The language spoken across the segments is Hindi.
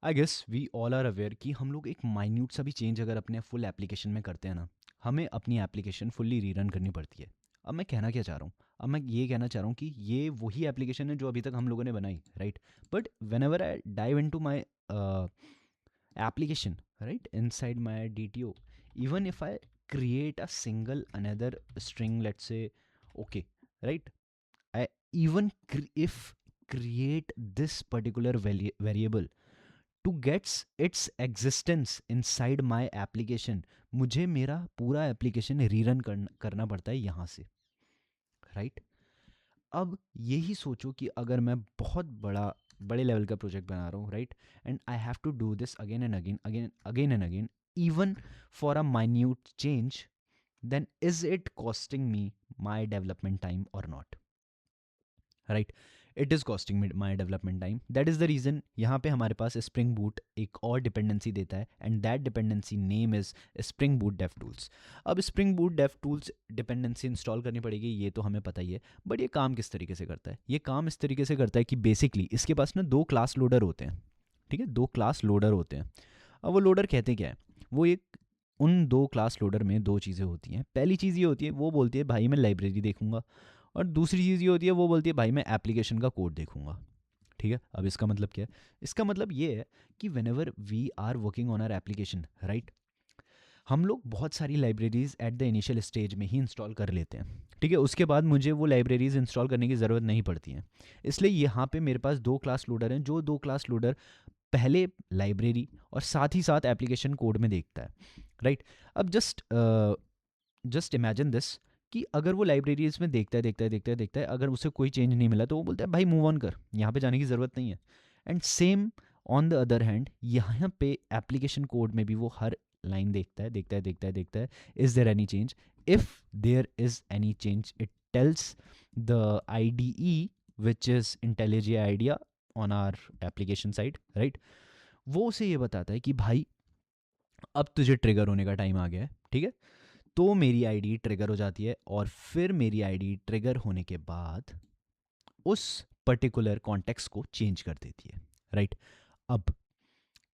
I guess we all are aware कि हम लोग एक माइन्यूट सा भी चेंज अगर अपने फुल एप्लीकेशन में करते हैं ना, हमें अपनी एप्लीकेशन फुल्ली रीरन करनी पड़ती है। अब मैं कहना क्या चाह रहा हूँ, अब मैं ये कहना चाह रहा हूँ कि ये वही एप्लीकेशन है जो अभी तक हम लोगों ने बनाई, right? But whenever I dive into my application, right, inside my DTO, even if I create a single another string, let's say, okay, right, I even if create this particular variable to gets its existence inside my application, मुझे मेरा पूरा एप्लीकेशन रीरन करना पड़ता है यहाँ से, राइट? अब यही सोचो कि अगर मैं बहुत बड़े लेवल का प्रोजेक्ट बना रहा हूँ, right, and I have to do this again and again again again and again, even for a minute change, then is it costing me my development time or not? Right, it is costing me my development time. That is the reason यहाँ पे हमारे पास स्प्रिंग बूट एक और डिपेंडेंसी देता है, and that dependency name is spring boot dev tools. अब spring boot dev tools dependency install करनी पड़ेगी, ये तो हमें पता ही है, बट ये काम किस तरीके से करता है? ये काम इस तरीके से करता है कि बेसिकली इसके पास ना दो क्लास लोडर होते हैं, ठीक है, दो क्लास लोडर होते हैं। अब वो लोडर कहते क्या है? वो एक उन दो क्लास लोडर में दो चीज़ें होती हैं। पहली चीज़ ये होती है, वो बोलती है भाई मैं लाइब्रेरी देखूंगा, और दूसरी चीज़ ये होती है, वो बोलती है भाई मैं एप्लीकेशन का कोड देखूंगा। ठीक है, अब इसका मतलब क्या है? इसका मतलब ये है कि whenever we are working on our application, right, हम लोग बहुत सारी libraries at the initial stage में ही इंस्टॉल कर लेते हैं। ठीक है, उसके बाद मुझे वो लाइब्रेरीज इंस्टॉल करने की ज़रूरत नहीं पड़ती हैं। इसलिए यहाँ पे मेरे पास दो क्लास लोडर हैं, जो दो क्लास लोडर पहले लाइब्रेरी और साथ ही साथ एप्लीकेशन कोड में देखता है, राइट? अब जस्ट इमेजिन दिस कि अगर वो लाइब्रेरीज में देखता है, अगर उसे कोई चेंज नहीं मिला तो वो बोलता है भाई मूव ऑन कर, यहाँ पे जाने की ज़रूरत नहीं है। And same on the other hand, यहाँ पे एप्लीकेशन कोड में भी वो हर लाइन देखता है, is there any change? If there is any change, it tells the IDE which is IntelliJ IDEA on our application side, right? वो उसे ये बताता है कि भाई अब तुझे ट्रिगर होने का टाइम आ गया है, ठीक है? तो मेरी आईडी ट्रिगर हो जाती है, और फिर मेरी आईडी ट्रिगर होने के बाद उस पर्टिकुलर कॉन्टेक्स्ट को चेंज कर देती है, राइट? अब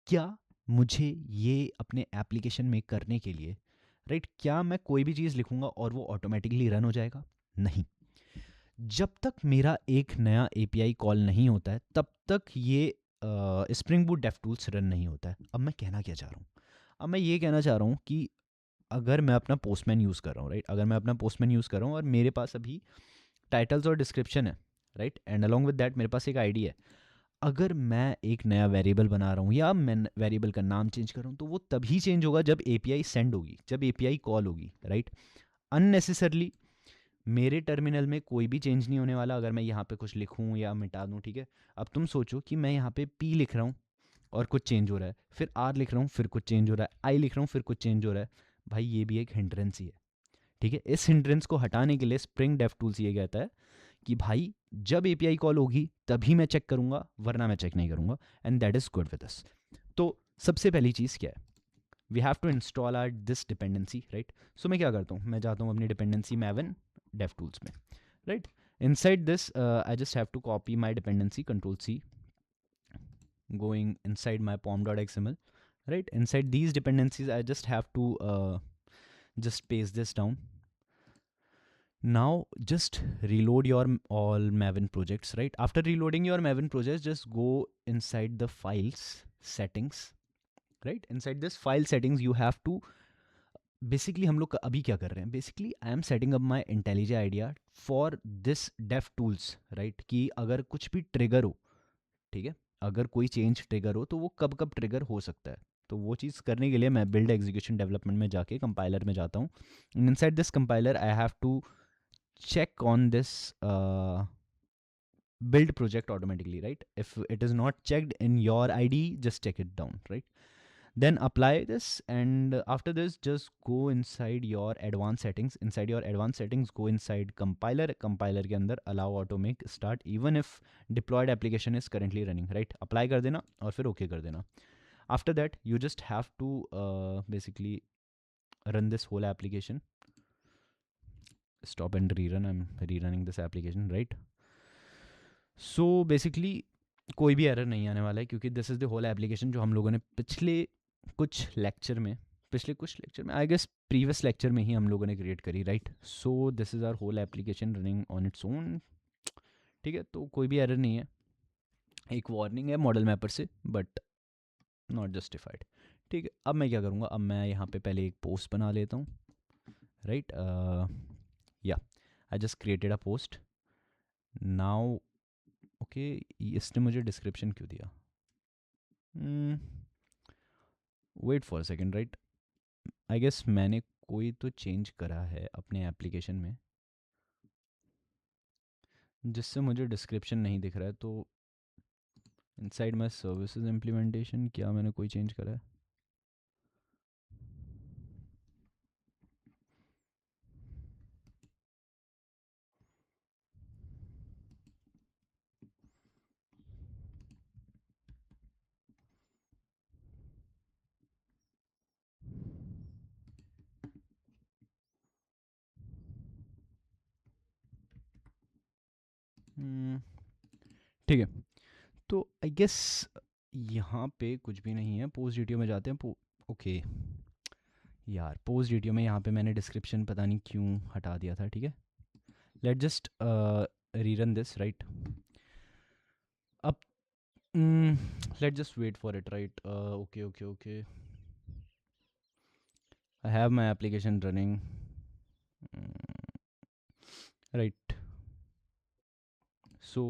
क्या मुझे ये अपने एप्लीकेशन में करने के लिए, राइट, क्या मैं कोई भी चीज़ लिखूंगा और वो ऑटोमेटिकली रन हो जाएगा? नहीं। जब तक मेरा एक नया API कॉल नहीं होता है, तब तक ये spring boot dev tools run नहीं होता है। अब मैं कहना क्या चाह रहा हूँ? अब मैं ये कहना चाह रहा हूँ कि अगर मैं अपना पोस्टमैन यूज़ कर रहा हूँ, राइट, अगर मैं अपना पोस्टमैन यूज़ कर रहा हूँ और मेरे पास अभी टाइटल्स और डिस्क्रिप्शन है, right, and along with that मेरे पास एक आईडी है। अगर मैं एक नया वेरिएबल बना रहा हूँ या मैं वेरिएबल का नाम चेंज कर रहा हूँ, तो वो तभी चेंज होगा जब API सेंड होगी, जब API कॉल होगी, राइट? अननेसेसरली मेरे टर्मिनल में कोई भी चेंज नहीं होने वाला अगर मैं यहाँ पे कुछ लिखूँ या मिटा दूँ, ठीक है? अब तुम सोचो कि मैं यहाँ पे P लिख रहा हूँ और कुछ चेंज हो रहा है, फिर R लिख रहा हूँ फिर कुछ चेंज हो रहा है, I लिख रहा हूँ फिर कुछ चेंज हो रहा है। भाई ये भी एक हिंड्रेंस ही है, ठीक है? इस हिंड्रेंस को हटाने के लिए स्प्रिंग डेव टूल्स ये कहता है कि भाई जब API कॉल होगी तभी मैं चेक करूंगा, वरना मैं चेक नहीं करूंगा, and that is good with us. तो सबसे पहली चीज़ क्या है? We have to install our this dependency, right? So मैं क्या करता हूँ, मैं जाता हूँ अपनी डिपेंडेंसी मैवन डेव टूल्स में, right? Inside this I just have to copy my dependency, Ctrl+C, going inside my pom.xml, right? Inside these dependencies I just have to just paste this down. Now just reload your all Maven projects, right? After reloading your Maven projects, just go inside the files settings, right? Inside this file settings you have to basically, हम लोग अभी क्या कर रहे हैं, basically I am setting up my IntelliJ IDEA for this dev tools, right? कि अगर कुछ भी ट्रिगर हो, ठीक है, अगर कोई चेंज ट्रिगर हो तो वो कब कब ट्रिगर हो सकता है, तो वो चीज़ करने के लिए मैं बिल्ड एग्जीक्यूशन डेवलपमेंट में जाके कंपाइलर में जाता हूँ। Inside this compiler I have to check on this build project automatically, right? If it is not checked in your IDE, just check it down, right? Then apply this, and after this just go inside your advanced settings. Inside your advanced settings, go inside compiler के अंदर allow auto make start even if deployed application is currently running, right? Apply कर देना और फिर okay कर देना. After that you just have to basically run this whole application. Stop and rerun. I'm rerunning this application, right? So basically कोई भी एरर नहीं आने वाला है, क्योंकि this is the whole application जो हम लोगों ने पिछले कुछ लेक्चर में, आई गेस प्रीवियस लेक्चर में ही हम लोगों ने क्रिएट करी, right? So this is our whole application running on its own. ठीक है, तो कोई भी एरर नहीं है। एक वार्निंग है मॉडल मैपर से, बट नॉट जस्टिफाइड। ठीक है, अब मैं क्या करूँगा, अब मैं यहाँ पे पहले एक पोस्ट बना लेता हूँ, राइट? या I just created a post now. Okay, इसने मुझे डिस्क्रिप्शन क्यों दिया? Wait for a second, right? I guess मैंने कोई तो चेंज करा है अपने एप्लीकेशन में जिससे मुझे डिस्क्रिप्शन नहीं दिख रहा है। तो इनसाइड माई सर्विसेज इम्प्लीमेंटेशन क्या मैंने कोई चेंज करा है? Hmm, ठीक है, तो आई गेस यहाँ पे कुछ भी नहीं है। पोस्ट वीडियो में जाते हैं। ओके यार, पोस्ट वीडियो में यहाँ पे मैंने डिस्क्रिप्शन पता नहीं क्यों हटा दिया था। ठीक है, let just rerun this, right? अब let just wait for it, right? Okay okay okay, I have my application running, right? So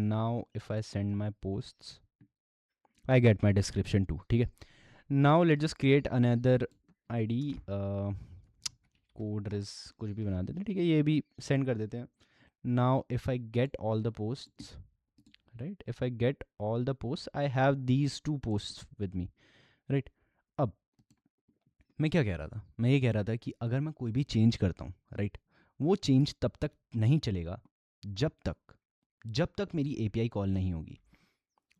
now if I send my posts, I get my description too. ठीक है, now let's just create another ID, code res कुछ भी बना देते हैं। ठीक है, ये भी send कर देते हैं। Now if I get all the posts, right? If I get all the posts, I have these two posts with me, right? अब मैं क्या कह रहा था, मैं ये कह रहा था कि अगर मैं कोई भी चेंज करता हूँ, राइट, वो चेंज तब तक नहीं चलेगा जब तक मेरी एपीआई कॉल नहीं होगी।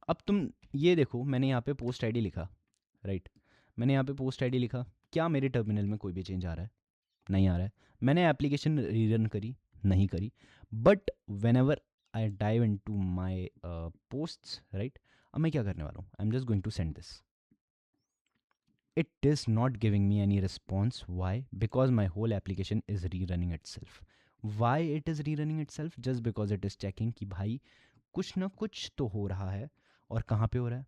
अब तुम ये देखो, मैंने यहाँ पे पोस्ट आईडी लिखा, राइट? मैंने यहाँ पे पोस्ट आईडी लिखा, क्या मेरे टर्मिनल में कोई भी चेंज आ रहा है? नहीं आ रहा है। मैंने एप्लीकेशन रीरन करी, नहीं करी। But whenever I dive into my posts, right, अब मैं क्या करने वाला हूँ? I am just going to send this. It is not giving me any response. Why? Because my whole application is rerunning itself. Why it is rerunning itself? Just because it is checking कि भाई कुछ ना कुछ तो हो रहा है। और कहाँ पे हो रहा है?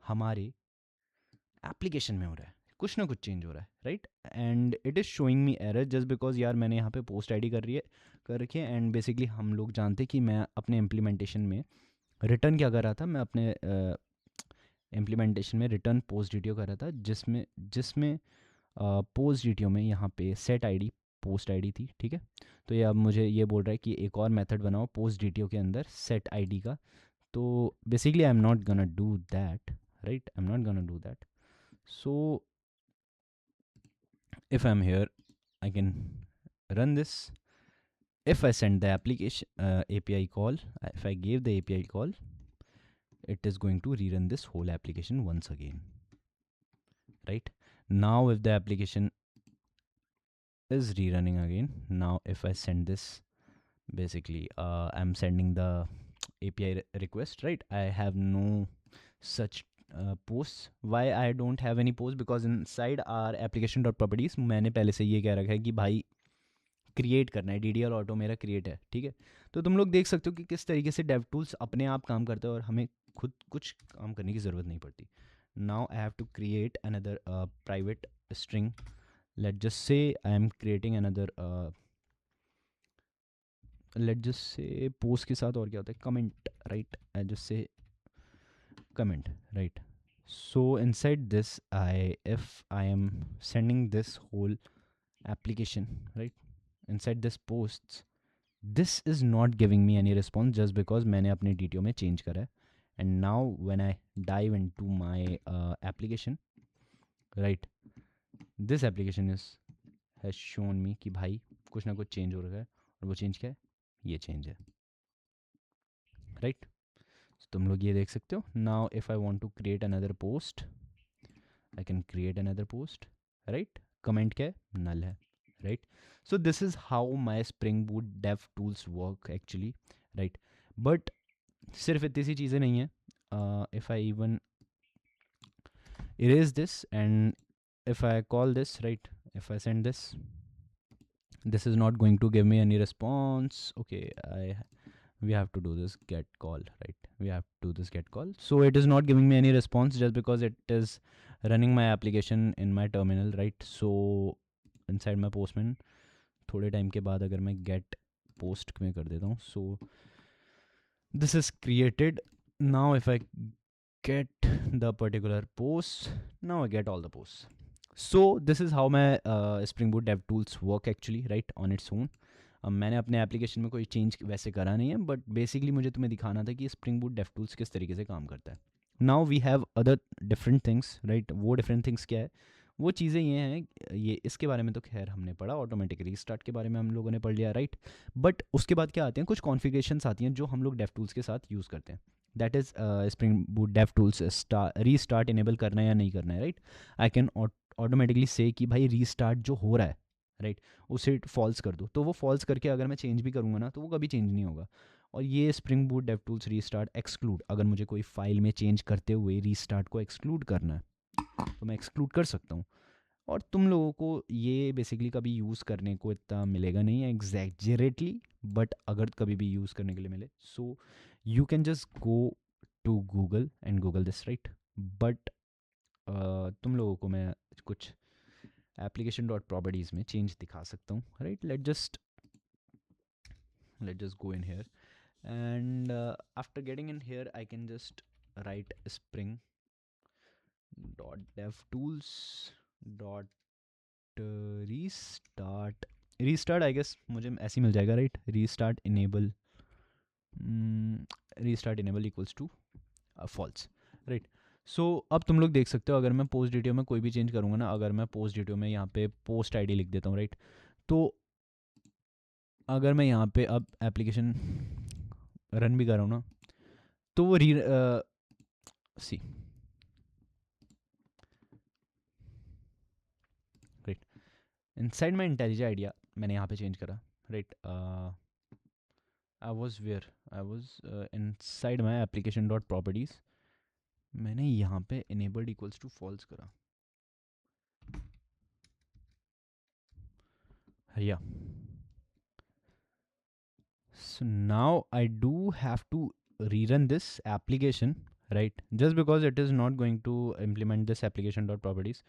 हमारे एप्लीकेशन में हो रहा है, कुछ ना कुछ चेंज हो रहा है, right? And it is showing me error just because यार मैंने यहाँ पे पोस्ट आईडी कर रखी है। एंड बेसिकली हम लोग जानते कि मैं अपने इम्प्लीमेंटेशन में रिटर्न क्या कर रहा था, मैं अपने इम्प्लीमेंटेशन में रिटर्न पोस्ट डिटियो कर रहा था, जिसमें जिसमें पोस्ट डिटियो में यहाँ पे सेट आईडी पोस्ट आईडी थी। ठीक है, तो ये अब मुझे ये बोल रहा है कि एक और मेथड बनाओ पोस्ट डिटियो के अंदर सेट आईडी का। तो basically I am not gonna do that, right? I am not gonna do that. So if I'm here, I can run this. If I send the application API call, if I gave the API call, it is going to rerun this whole application once again, right? Now if the application is rerunning again, now if I send this, basically I'm sending the API request, right? I have no such posts. Why I don't have any posts? Because inside our application.properties मैंने पहले से ये कह रखा है कि भाई क्रिएट करना है, डी ऑटो मेरा क्रिएट है। ठीक है, तो तुम लोग देख सकते हो कि किस तरीके से डेव टूल्स अपने आप काम करते हैं और हमें खुद कुछ काम करने की ज़रूरत नहीं पड़ती। Now I have to create another private string. Let just say I am creating another, let just say post के साथ और क्या होता है, comment, right? I just say comment, right? so inside this, if I am sending this whole application, right, inside this posts, this is not giving me any response just because मैंने अपने DTO में change करा है। and now when I dive into my application, right, this application has shown me कि भाई कुछ ना कुछ change हो रहा है। और वो change क्या है? ये change है, right? so तुम लोग ये देख सकते हो। now if I want to create another post, I can create another post, right? comment क्या है? null है, right? so this is how my Spring Boot dev tools work actually, right? but सिर्फ इतनी सी चीज़ें नहीं है. If I even erase this and if I call this, right, if I send this is not going to give me any response. Okay, we have to do this get call, right? We have to do this get call. So it is not giving me any response just because it is running my application in my terminal, right? So inside my postman थोड़े टाइम के बाद अगर मैं get post में कर देता हूँ, so this is created. Now if I get the particular post, now I get all the posts. So this is how my Spring Boot DevTools work actually, right, on its own. अब मैंने अपने एप्लीकेशन में कोई चेंज वैसे करा नहीं है, बट बेसिकली मुझे तुम्हें दिखाना था कि स्प्रिंग बूट डेवटूल्स किस तरीके से काम करता है. Now we have other different things, right. वो डिफरेंट थिंग्स क्या है? वो चीज़ें ये हैं, ये इसके बारे में तो खैर हमने पढ़ा, ऑटोमेटिक रीस्टार्ट के बारे में हम लोगों ने पढ़ लिया, राइट. बट उसके बाद क्या आते हैं, कुछ कॉन्फ़िगरेशंस आती हैं जो हम लोग डेवटूल्स के साथ यूज़ करते हैं. That is spring boot devtools restart enable करना है या नहीं करना है, राइट. आई कैन ऑटोमेटिकली से कि भाई रीस्टार्ट जो हो रहा है, राइट, उसे फॉल्स कर दो. तो वो फॉल्स करके अगर मैं चेंज भी करूँगा ना, तो वो कभी चेंज नहीं होगा. और ये spring boot devtools restart exclude, अगर मुझे कोई फाइल में चेंज करते हुए रीस्टार्ट को एक्सक्लूड करना है तो मैं एक्सक्लूड कर सकता हूँ. और तुम लोगों को ये बेसिकली कभी यूज़ करने को इतना मिलेगा नहीं है एग्जैजरेटली, बट अगर कभी भी यूज़ करने के लिए मिले, so you can just go to Google and Google this, right. बट तुम लोगों को मैं कुछ एप्लीकेशन डॉट प्रॉपर्टीज़ में चेंज दिखा सकता हूँ, right. Let just go in here and after getting in here I can just write spring dot dev tools dot restart I guess मुझे ऐसे ही मिल जाएगा, right. Restart enable equals to false, right. सो अब तुम लोग देख सकते हो, अगर मैं पोस्ट डिटेल में कोई भी चेंज करूँगा ना, अगर मैं पोस्ट डिटेल में यहाँ पे पोस्ट आईडी लिख देता हूँ, राइट, तो अगर मैं यहाँ पे अब एप्लीकेशन रन भी कर रहा हूँ ना, तो वो see right, inside my intelligent idea मैंने यहाँ पे चेंज करा, right. I was inside my application dot properties, मैंने यहाँ पे इनेबल्ड इक्वल्स टू फॉल्स करा. या so now I do have to rerun this application, right, just because it is not going to implement this application dot properties.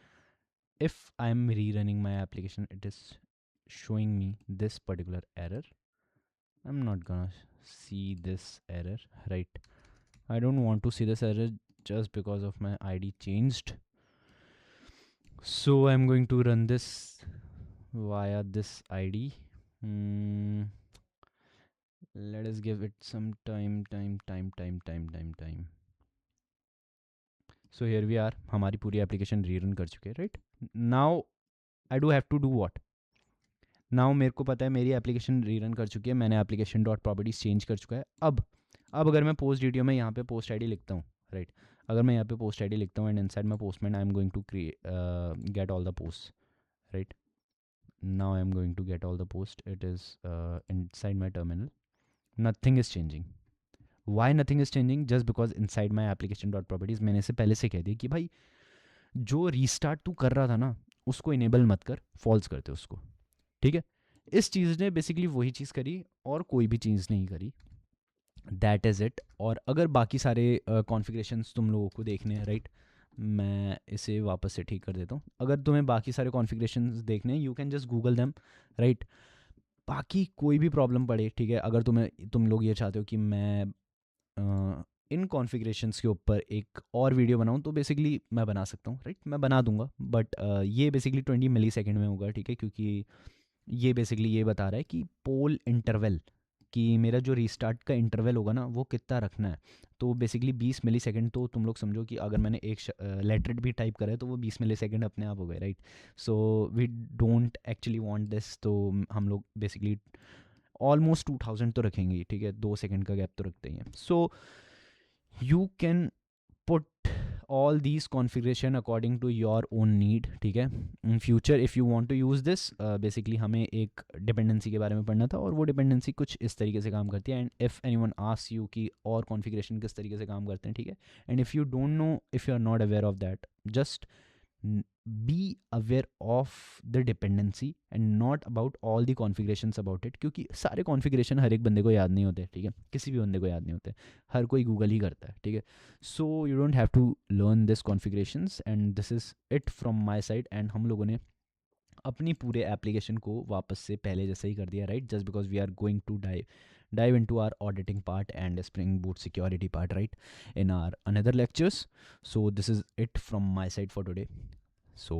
If I'm rerunning my application, it is showing me this particular error. I'm not gonna see this error, right. I don't want to see this error just because of my ID changed. So I'm going to run this via this ID. Let us give it some time. So here we are, हमारी पूरी एप्लीकेशन रीरन कर चुके हैं, right. Now I do have to do what. नाउ मेरे को पता है मेरी एप्लीकेशन रीरन कर चुकी है, मैंने एप्लीकेशन डॉट प्रॉपर्टीज चेंज कर चुका है. अब अगर मैं पोस्ट डिटेल में यहाँ पे पोस्ट आईडी लिखता हूँ, राइट, अगर मैं यहाँ पे पोस्ट आईडी लिखता हूँ and inside my postman I am going to get all the post, right. Now I am going to get all the post, it is inside my terminal. Nothing is changing. Why nothing is changing? Just because inside my application dot properties मैंने इसे पहले से कह दिया कि भाई जो रीस्टार्ट तू कर रहा था ना, उसको इनेबल मत कर, फॉल्स करते उसको, ठीक है. इस चीज़ ने बेसिकली वही चीज़ करी और कोई भी चीज़ नहीं करी. That is it. और अगर बाकी सारे कॉन्फ़िगरेशंस तुम लोगों को देखने हैं, राइट, मैं इसे वापस से ठीक कर देता हूँ. अगर तुम्हें बाकी सारे कॉन्फ़िगरेशंस देखने हैं, you can just Google them, right. बाकी कोई भी प्रॉब्लम पड़े, ठीक है, अगर तुम लोग ये चाहते हो कि मैं इन कॉन्फ़िगरेशंस के ऊपर एक और वीडियो बनाऊँ, तो बेसिकली मैं बना सकता हूँ, राइट, मैं बना दूंगा. बट ये बेसिकली 20 मिली सेकेंड में होगा, ठीक है, क्योंकि ये बेसिकली ये बता रहा है कि पोल इंटरवल, कि मेरा जो रीस्टार्ट का इंटरवल होगा ना वो कितना रखना है. तो बेसिकली 20 मिली सेकेंड, तो तुम लोग समझो कि अगर मैंने एक लेटर भी टाइप करा है तो वो 20 मिली सेकेंड अपने आप हो गए, right. So we don't actually want this. तो हम लोग बेसिकली ऑलमोस्ट 2000 तो रखेंगे, ठीक है, 2 सेकेंड का गैप तो रखते ही हैं. सो you can put all these configuration according to your own need. ठीक है, in future if you want to use this, basically हमें एक dependency के बारे में पढ़ना था, और वो dependency कुछ इस तरीके से काम करती है. And if anyone asks you कि और configuration किस तरीके से काम करते हैं, ठीक है, and if you don't know, if you are not aware of that, just be aware of the dependency and not about all the configurations about it, क्योंकि सारे configuration हर एक बंदे को याद नहीं होते. ठीक है, किसी भी बंदे को याद नहीं होते, हर कोई गूगल ही करता है. ठीक है, so you don't have to learn this configurations, and this is it from my side. एंड हम लोगों ने अपनी पूरे एप्लीकेशन को वापस से पहले जैसे ही कर दिया, right, just because we are going to dive into our auditing part and Spring Boot security part, right, in our another lectures. So this is it from my side for today. So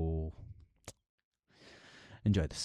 enjoy this.